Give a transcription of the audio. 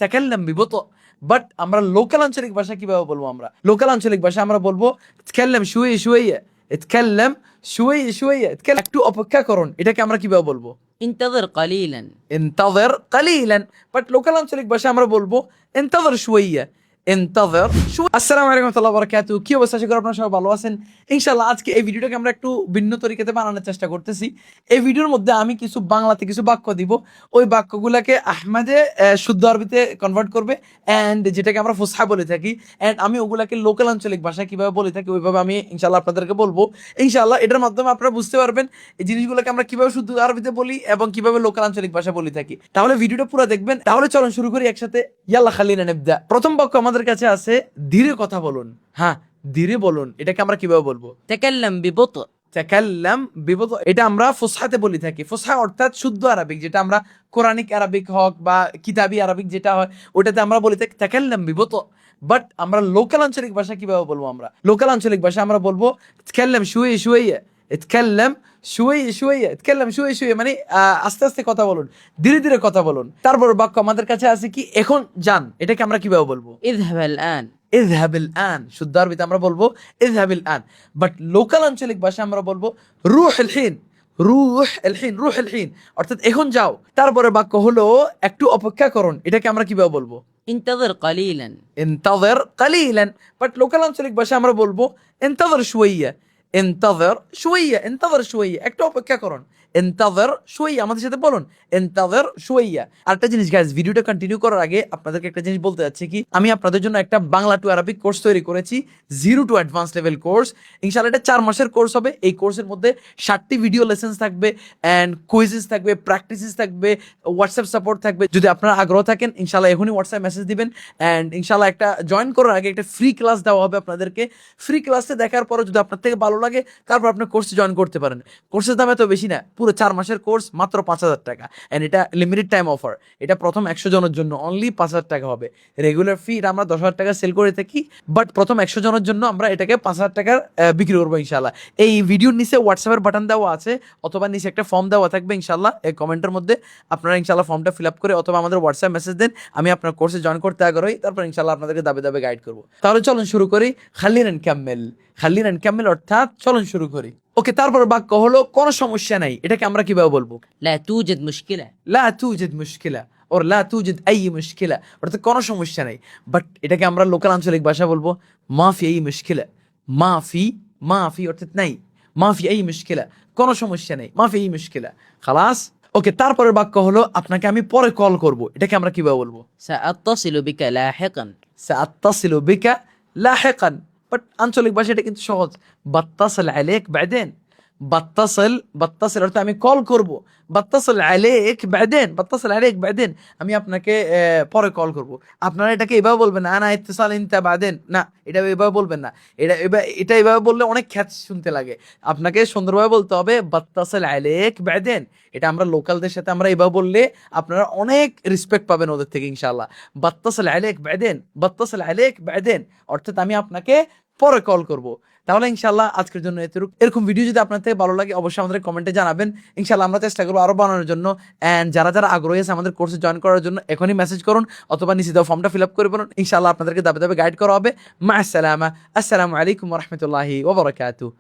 তাকাল্লাম বিবতা, but আমরা local আঞ্চলিক ভাষা কিভাবে বলবো? আমরা লোকাল আঞ্চলিক ভাষা আমরা বলবো ইতকাল্লাম শুয়ে শুয়ে, ইতকাল্লাম শুয়ে শুয়ে, ইতকাল্লাম একটু অপেক্ষা করুন। এটাকে আমরা কিভাবে বলবো? انتظر قليلا. انتظر قليلا. বাট লোকাল আঞ্চলিক ভাষা আমরা বলবো انتظر شويه، انتظر شويه। আসসালামু আলাইকুম ওয়া রাহমাতুল্লাহি ওয়া বারাকাতুহু। কি অবস্থা? আশা করি আপনারা সবাই ভালো আছেন। ইনশাআল্লাহ আজকে এই ভিডিওটাকে আমরা একটু ভিন্ন তরিকাতে বানানোর চেষ্টা করতেছি। এই ভিডিওর মধ্যে আমি কিছু বাংলাতে কিছু বাক্য দিব, ওই বাক্যগুলোকে আহমেদে শুদ্ধ আরবিতে কনভার্ট করবে, এন্ড যেটাকে আমরা ফুসহা বলে থাকি, এন্ড আমি ওগুলাকে লোকাল আঞ্চলিক ভাষায় কিভাবে বলে থাকি ওইভাবে আমি ইনশাআল্লাহ আপনাদেরকে বলবো। ইনশাআল্লাহ এটার মাধ্যমে আপনারা বুঝতে পারবেন এই জিনিসগুলোকে আমরা কিভাবে শুদ্ধ আরবিতে বলি এবং কিভাবে লোকাল আঞ্চলিক ভাষা বলে থাকি। তাহলে ভিডিওটা পুরো দেখবেন। তাহলে চলুন শুরু করি একসাথে। ইয়াল্লা খালিনা নিবদা। প্রথম বাক্য আমাদের কাছে আছে ধীরে কথা বলুন। হ্যাঁ, ধীরে বলুন। এটাকে আমরা কিভাবে বলবো? تكلم ببطء. তাকাল্লাম বিবত। এটা আমরা ফুসহাতে বলে থাকি। ফুসহা অর্থাৎ শুদ্ধ আরবিক, যেটা আমরা কোরআনিক আরবিক হোক বা কিতাবি আরবিক যেটা হয় ওটাতে আমরা বলে থাকি তাকাল্লাম বিবত। বাট আমরা লোকাল আঞ্চলিক ভাষা কিভাবে বলবো? আমরা লোকাল আঞ্চলিক ভাষা আমরা বলবো ইতকাল্লাম শুয়ে শুয়ে, ইতকাল্লাম শুয়ে শুয়ে, ইতকাল্লাম শুয়ে শুয়ে, মানে আস্তে আস্তে কথা বলুন, ধীরে ধীরে কথা বলুন। তারপর বাক্য আমাদের কাছে আছে কি এখন যান। এটাকে আমরা কিভাবে বলবো? اذهب الآن. اذهب الآن। শুদ্ধ আরবিতে আমরা বলবো اذهب الآن। বাট লোকাল আঞ্চলিক ভাষা আমরা বলবো রুহ الحين, রুহ الحين, রুহ الحين, অর্থাৎ এখন যাও। তারপরে বাক্য হলো একটু অপেক্ষা করুন। এটাকে আমরা কিভাবে বলবো? انتظر قليلا. انتظر قليلا। বাট লোকাল আঞ্চলিক ভাষা আমরা বলবো انتظر شوية, انتظر شوية, انتظر شوية, একটু অপেক্ষা করুন। انتظر شوية, আমাদের সাথে বলুন انتظر شوية। আরেকটা জিনিস গাইস, ভিডিওটা কন্টিনিউ করার আগে আপনাদেরকে একটা জিনিস বলতে যাচ্ছি কি, আমি আপনাদের জন্য একটা বাংলা টু আরবিক কোর্স তৈরি করেছি, 0 টু অ্যাডভান্স লেভেল কোর্স। ইনশাআল্লাহ এটা 4 মাসের কোর্স হবে। এই কোর্সের মধ্যে 60টি ভিডিও লেসন্স থাকবে, এন্ড কুইজেস থাকবে, প্র্যাকটিসেস থাকবে, হোয়াটসঅ্যাপ সাপোর্ট থাকবে। যদি আপনারা আগ্রহ থাকেন ইনশাআল্লাহ এখনই হোয়াটসঅ্যাপ মেসেজ দিবেন, এন্ড ইনশাআল্লাহ একটা জয়েন করার আগে একটা ফ্রি ক্লাস দেওয়া হবে আপনাদেরকে। ফ্রি ক্লাসে দেখার পরে যদি আপনার থেকে ভালো লাগে তারপর আপনি কোর্সে জয়েন করতে পারেন। কোর্সের দাম এত বেশি না, পুরো 4 মাসের কোর্স মাত্র 5,000 টাকা, এন্ড এটা লিমিটেড টাইম অফার। এটা প্রথম 100 জনের জন্য অনলি 5,000 টাকা হবে। রেগুলার ফি এটা আমরা 10,000 টাকা সেল করে থাকি, বাট প্রথম 100 জনের জন্য আমরা এটাকে 5,000 টাকার বিক্রি করবো ইনশাআল্লাহ। এই ভিডিওর নিচে হোয়াটসঅ্যাপের বাটন দেওয়া আছে, অথবা নিচে একটা ফর্ম দেওয়া থাকবে ইনশাআল্লাহ। এই কমেন্টের মধ্যে আপনারা ইনশাআল্লাহ ফর্মটা ফিল আপ করে অথবা আমাদের হোয়াটসঅ্যাপ মেসেজ দেন, আমি আপনার কোর্সে জয়েন করতে আগ্রহী। তারপর ইনশাআল্লাহ আপনাদেরকে দাবে দাবে গাইড করবো। তাহলে চলুন শুরু করি। খালিনা নকাম্মিল, খালিনা নকাম্মিল অর্থাৎ চলুন শুরু করি। ওকে, তারপর বাক্য হলো কোনো সমস্যা নাই। এটাকে আমরা কিভাবে বলবো? لا توجد مشكلة. لا توجد مشكلة or لا توجد أي مشكلة, অর্থাৎ কোনো সমস্যা নাই। বাট এটাকে আমরা লোকাল আঞ্চলিক ভাষা বলবো ما في أي مشكلة, ما في অর্থাৎ নাই, ما في أي مشكلة, কোনো সমস্যা নাই, ما في أي مشكلة, খালাস। ওকে, তারপরের বাক্য হলো আপনাকে আমি পরে কল করব। এটাকে আমরা কিভাবে বলবো? سأتصل بك لاحقا. سأتصل بك لاحقا। বাট আঞ্চলিক ভাষা এটা কিন্তু সহজ। بتصل عليك بعدين, بتصل অর্থাৎ আমি কল করব। بتصل عليك بعدين, بتصل عليك بعدين, আমি আপনাকে পরে কল করব। আপনারা এটাকে এভাবে বলবেন না, আনা ইত্তিসাল ইনতা বাদেন, না এটা এভাবে বলবেন না। এটা এভাবে বললে অনেক খ্যাত শুনতে লাগে। আপনাকে সুন্দরভাবে বলতে হবে بتصل عليك بعدين। এটা আমরা লোকালদের সাথে আমরা এভাবে বললে আপনারা অনেক রেসপেক্ট পাবেন ওদের থেকে ইনশাআল্লাহ। بتصل عليك بعدين, بتصل عليك بعدين, অর্থাৎ আমি আপনাকে পরে কল করব। তাহলে ইনশাআল্লাহ আজকের জন্য এতটুকু। এরকম ভিডিও যদি আপনার থেকে ভালো লাগে অবশ্যই আমাদের কমেন্টে জানাবেন। ইনশাআল্লাহ আমরা চেষ্টা করবো আরো বানানোর জন্য। এন্ড যারা যারা আগ্রহী আছে আমাদের কোর্সে জয়েন করার জন্য এখনই মেসেজ করুন, অথবা নিচে দেওয়া ফর্মটা ফিল আপ করে বলুন। ইনশাআল্লাহ আপনাদেরকে দাবে দাবে গাইড করা হবে। মা আসসালামা, আসসালামু আলাইকুম ওয়া রাহমাতুল্লাহি ওয়া বারাকাতুহু।